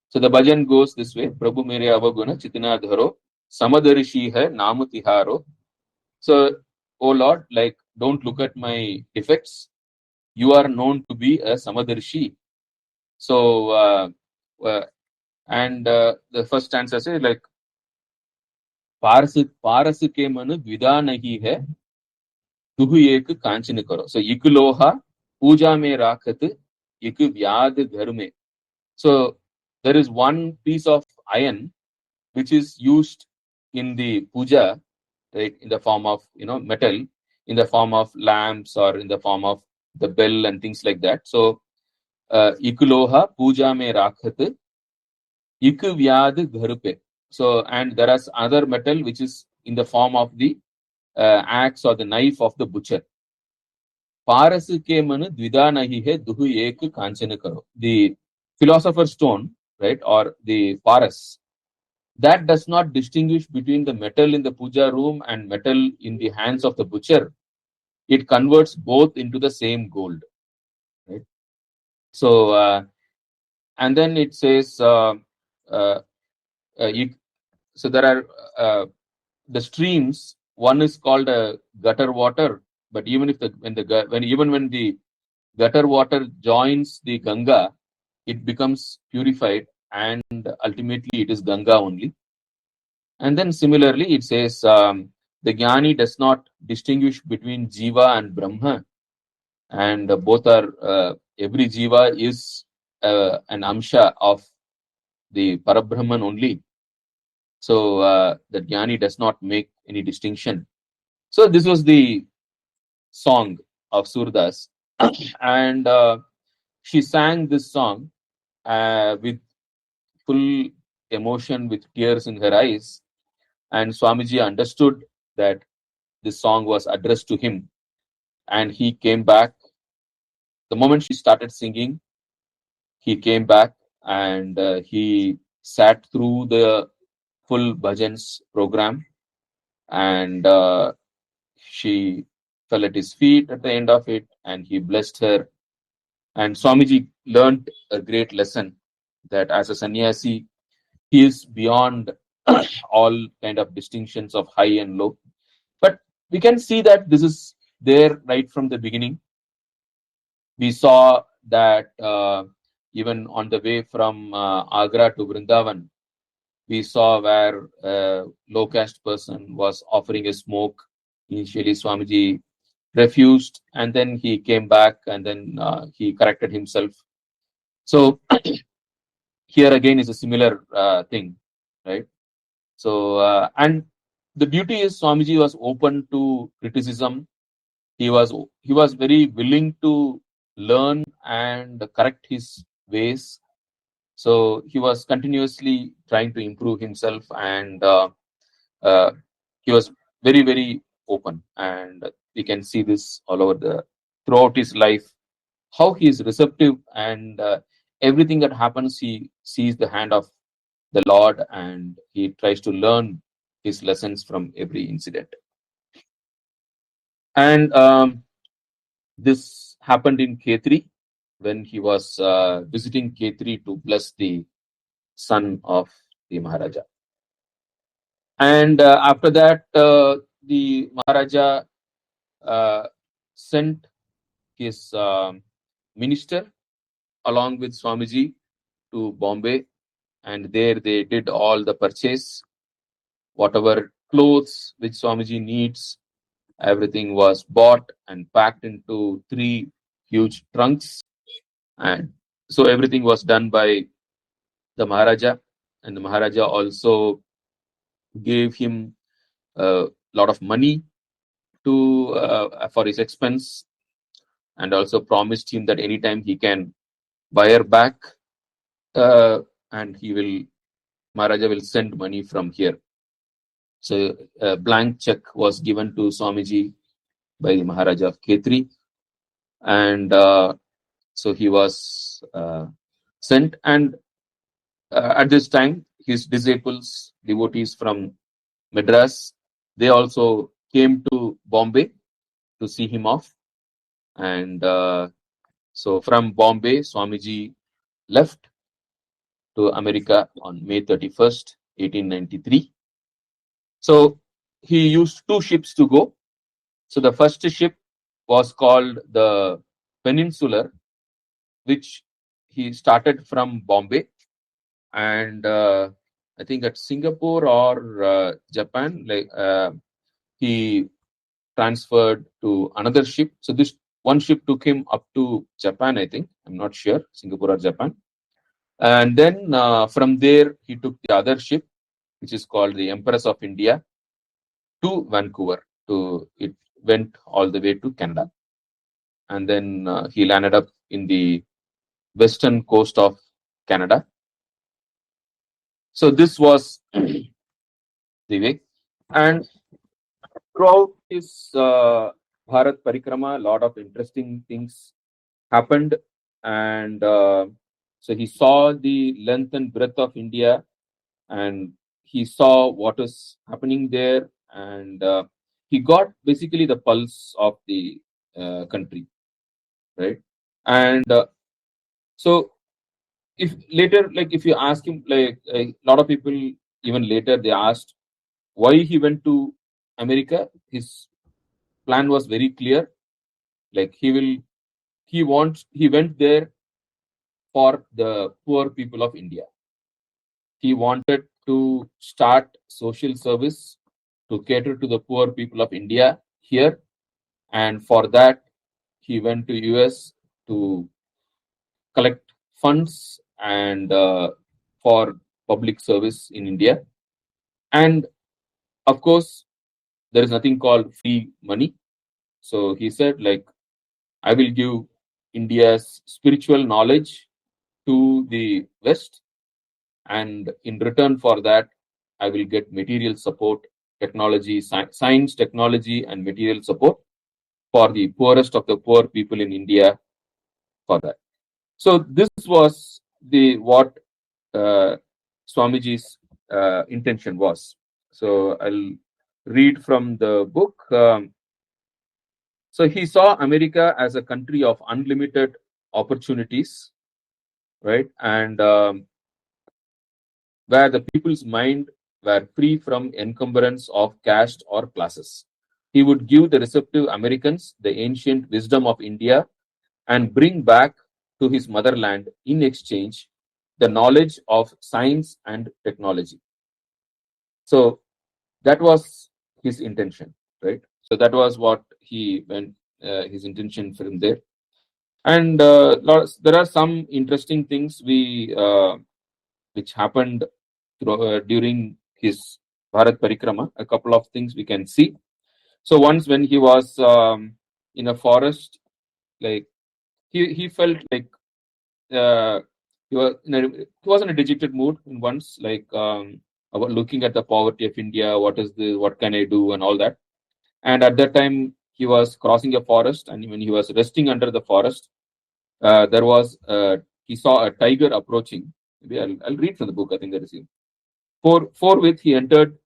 So the bhajan goes this way: Prabhu mere avaguna chitina dharo, samadarishi hai namu tiharo. So, oh Lord, like, don't look at my defects. You are known to be a samadarishi. So, and the first stanza says, like, पारस के मन द्विधा नहीं है, तुहु एक कांचन करो. So इक लोहा पूजा में राखत, इक व्याध घर में. So there is one piece of iron which is used in the puja, right, in the form of metal, in the form of lamps or in the form of the bell and things like that. So इक लोहा पूजा में राखत, इक व्याध घर पे. So, and there is other metal which is in the form of the axe or the knife of the butcher. पारस के मन द्विधा नहीं है, दुहु एक कांचन करो. The philosopher's stone, right, or the paras, that does not distinguish between the metal in the puja room and metal in the hands of the butcher. It converts both into the same gold. Right? So, and then it says, so there are the streams. One is called a gutter water, but even if when the gutter water joins the Ganga, it becomes purified, and ultimately it is Ganga only. And then similarly, it says the Jnani does not distinguish between Jiva and Brahma, and both are every Jiva is an Amsha of the Parabrahman only. So the Jnani does not make any distinction. So this was the song of Surdas, and she sang this song with full emotion, with tears in her eyes, and Swamiji understood that this song was addressed to him, and he came back. The moment she started singing, he came back, and he sat through the full bhajans program, and she fell at his feet at the end of it, and he blessed her. And Swamiji learned a great lesson, that as a sannyasi, he is beyond all kind of distinctions of high and low. But we can see that this is there right from the beginning. We saw that even on the way from Agra to Vrindavan, we saw where a low caste person was offering a smoke. Initially, Swamiji refused, and then he came back, and then he corrected himself. So here again is a similar thing, right? So and the beauty is Swamiji was open to criticism. He was very willing to learn and correct his ways. So he was continuously trying to improve himself, and he was very, very open. And we can see this all over throughout his life, how he is receptive, and everything that happens, he sees the hand of the Lord, and he tries to learn his lessons from every incident. And this happened in K3 when he was visiting K3 to bless the son of the Maharaja. And after that, the Maharaja sent his minister along with Swamiji to Bombay, and there they did all the purchase. Whatever clothes which Swamiji needs, everything was bought and packed into 3 huge trunks. And so everything was done by the Maharaja, and the Maharaja also gave him a lot of money for his expense, and also promised him that anytime he can wire back, and Maharaja will send money from here. So a blank check was given to Swamiji, by the Maharaja of Khetri, and so he was sent. And at this time, his disciples, devotees from Madras, they also came to Bombay to see him off. And so from Bombay, Swamiji left to America on May 31st, 1893. So he used two ships to go. So the first ship was called the Peninsular, which he started from Bombay, and I think at Singapore or Japan, he transferred to another ship. So this one ship took him up to Japan, I think. I'm not sure, Singapore or Japan. And then from there, he took the other ship, which is called the Empress of India, to Vancouver. It went all the way to Canada. And then he landed up in the western coast of Canada. So this was the way. And throughout his Bharat Parikrama, a lot of interesting things happened. And so he saw the length and breadth of India, and he saw what is happening there. And he got basically the pulse of the country, right? And so if later, if you ask him, a lot of people even later, they asked why he went to America. His plan was very clear. He went there for the poor people of India. He wanted to start social service to cater to the poor people of India here, and for that he went to US to collect funds and for public service in India. And of course, there is nothing called free money. So he said, I will give India's spiritual knowledge to the West, and in return for that, I will get material support, technology, science, technology, and material support for the poorest of the poor people in India for that. So this was what Swamiji's intention was. So I'll read from the book. So he saw America as a country of unlimited opportunities, right? And where the people's mind were free from encumbrance of caste or classes. He would give the receptive Americans the ancient wisdom of India and bring back to his motherland in exchange the knowledge of science and technology. So that was his intention, right? So that was what he went, his intention from there. And there are some interesting things which happened during his Bharat Parikrama. A couple of things we can see. So once when he was in a forest, he felt like he was in a dejected mood. And once about looking at the poverty of India, what can I do, and all that. And at that time, he was crossing a forest, and when he was resting under the forest, he saw a tiger approaching. Maybe I'll read from the book. I think that is him. Forthwith, he entered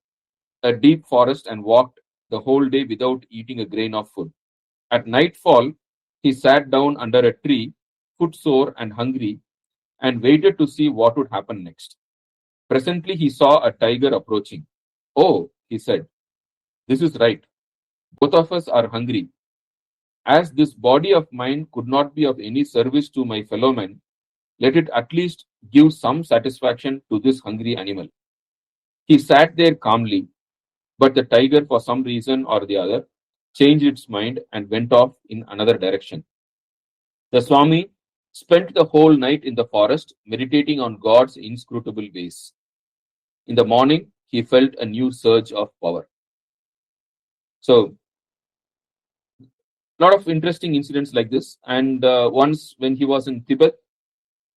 a deep forest and walked the whole day without eating a grain of food. At nightfall, he sat down under a tree, footsore and hungry, and waited to see what would happen next. Presently, he saw a tiger approaching. Oh, he said, this is right. Both of us are hungry. As this body of mine could not be of any service to my fellow men, let it at least give some satisfaction to this hungry animal. He sat there calmly, but the tiger, for some reason or the other, changed its mind and went off in another direction. The Swami spent the whole night in the forest, meditating on God's inscrutable ways. In the morning, he felt a new surge of power. So, a lot of interesting incidents like this. And once when he was in Tibet,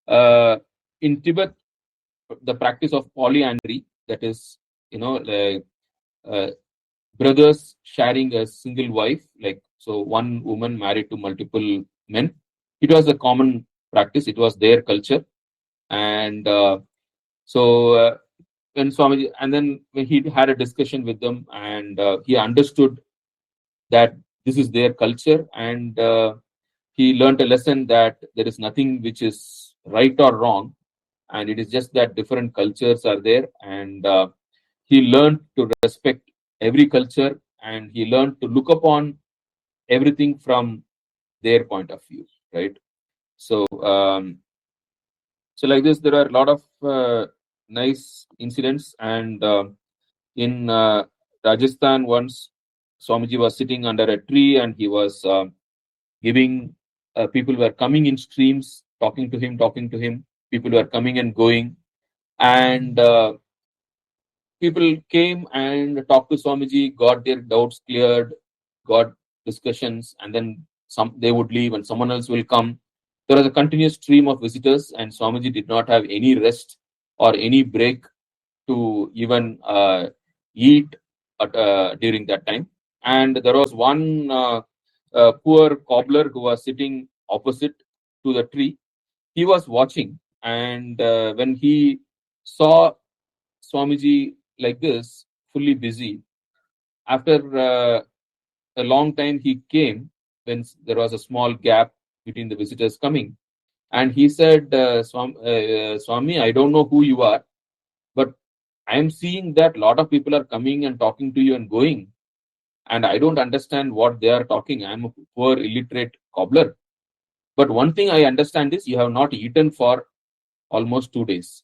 the practice of polyandry, that is, brothers sharing a single wife, like So one woman married to multiple men. It was a common practice. It was their culture. And when Swamiji, and then when he had a discussion with them, and he understood that this is their culture, and he learned a lesson that there is nothing which is right or wrong, and it is just that different cultures are there, and he learned to respect every culture, and he learned to look upon everything from their point of view, right? So like this, there are a lot of nice incidents, and in Rajasthan, once Swamiji was sitting under a tree, and he was giving, people were coming in streams, talking to him. People were coming and going, and people came and talked to Swamiji, got their doubts cleared, got discussions, and then some they would leave, and someone else will come. There was a continuous stream of visitors, and Swamiji did not have any rest or any break to even eat during that time. And there was one poor cobbler who was sitting opposite to the tree. He was watching, and when he saw Swamiji like this, fully busy, after a long time, he came when there was a small gap between the visitors coming. And he said, Swami, I don't know who you are, but I am seeing that a lot of people are coming and talking to you and going, and I don't understand what they are talking. I am a poor, illiterate cobbler. But one thing I understand is you have not eaten for almost 2 days.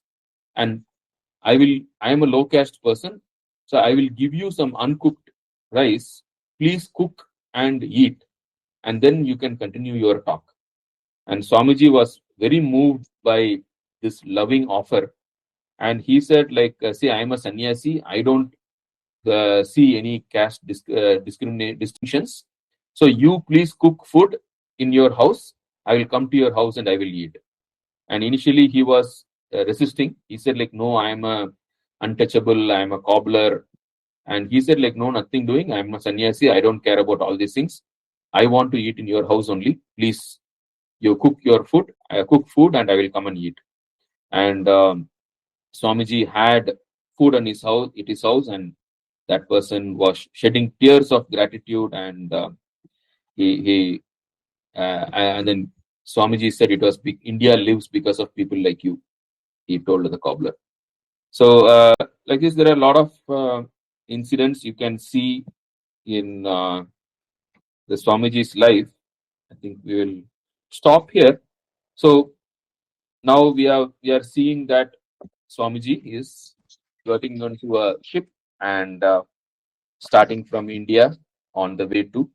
And I am a low caste person, so I will give you some uncooked rice. Please cook and eat, and then you can continue your talk. And Swamiji was very moved by this loving offer. And he said, like, see, I am a sannyasi. I don't see any caste distinctions. So you please cook food in your house. I will come to your house and I will eat. And initially he was resisting. He said, like, no, I am a untouchable. I am a cobbler. And he said, like, no, nothing doing. I am a sannyasi. I don't care about all these things. I want to eat in your house only. Please, you cook your food. I cook food and I will come and eat. And Swamiji had food in his house, and that person was shedding tears of gratitude, and he and then Swamiji said it was India lives because of people like you. He told the cobbler. So like this, there are a lot of incidents you can see in the Swamiji's life. I think we will stop here. So now we are seeing that Swamiji is getting onto a ship and starting from India on the way to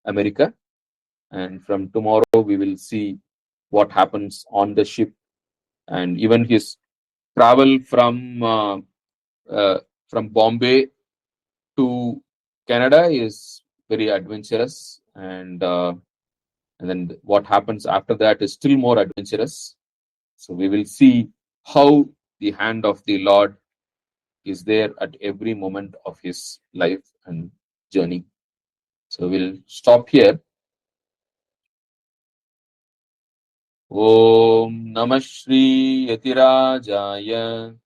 America. And from tomorrow, we will see what happens on the ship, and even his travel from Bombay to Canada is very adventurous, and then what happens after that is still more adventurous. So we will see how the hand of the Lord is there at every moment of his life and journey. So we'll stop here. Om Namah Shri Yatirajaya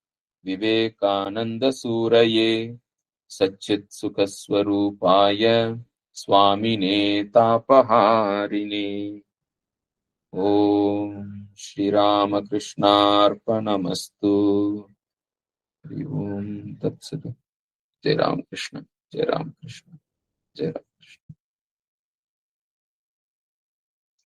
Vivekananda Suraye Satchit Sukhaswarupaya Swamine Tapaharine. Om Shri Ramakrishnaarpanamastu. Om Tat Sat. Jai Ram Krishna. Jai Ram Krishna. Jai Ram Krishna.